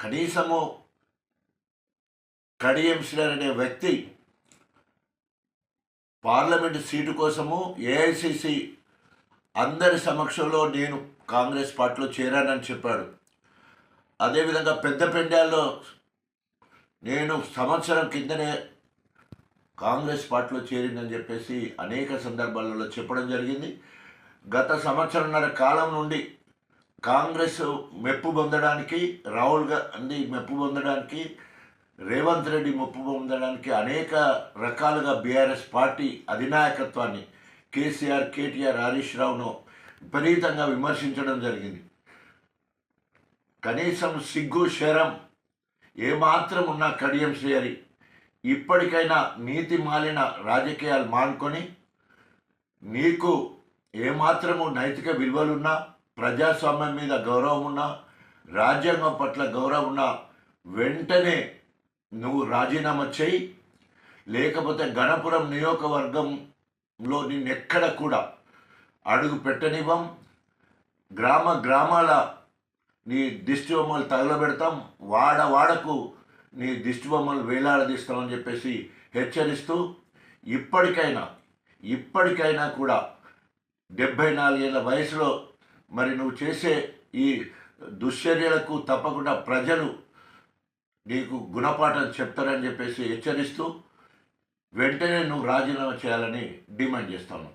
కనీసము కడియం శ్రీహరి అనే వ్యక్తి పార్లమెంటు సీటు కోసము ఏఐసిసి అందరి సమక్షంలో నేను కాంగ్రెస్ పార్టీలో చేరానని చెప్పాడు. అదేవిధంగా పెద్దపెండ్యాల్లో నేను సంవత్సరం కిందనే కాంగ్రెస్ పార్టీలో చేరిందని చెప్పేసి అనేక సందర్భాలలో చెప్పడం జరిగింది. గత సంవత్సరంన్నర కాలం నుండి కాంగ్రెస్ మెప్పు పొందడానికి, రాహుల్ గాంధీ మెప్పు పొందడానికి, రేవంత్ రెడ్డి మెప్పు పొందడానికి అనేక రకాలుగా బీఆర్ఎస్ పార్టీ అధినాయకత్వాన్ని కేసీఆర్, కేటీఆర్, హరీష్ రావును విపరీతంగా విమర్శించడం జరిగింది. కనీసం సిగ్గు శరం ఏమాత్రం ఉన్న కడియం శ్రీహరి ఇప్పటికైనా నీతి మాలిన రాజకీయాలు మానుకొని నీకు ఏమాత్రము నైతిక విలువలున్నా, ప్రజాస్వామ్యం మీద గౌరవం ఉన్నా, రాజ్యాంగం పట్ల గౌరవం ఉన్నా వెంటనే నువ్వు రాజీనామా చేయి. లేకపోతే గణపురం నియోజకవర్గంలో నిన్నెక్కడ కూడా అడుగు పెట్టనివ్వం. గ్రామాల నీ దిష్టి బొమ్మలు తగలబెడతాం, వాడకు నీ దిష్టి బొమ్మలు వేలాడదీస్తామని చెప్పేసి హెచ్చరిస్తూ ఇప్పటికైనా కూడా 74 ఏళ్ళ వయసులో మరి నువ్వు చేసే ఈ దుశ్చర్యలకు తప్పకుండా ప్రజలు నీకు గుణపాఠం చెప్తారని చెప్పేసి హెచ్చరిస్తూ వెంటనే నువ్వు రాజీనామా చేయాలని డిమాండ్ చేస్తాను.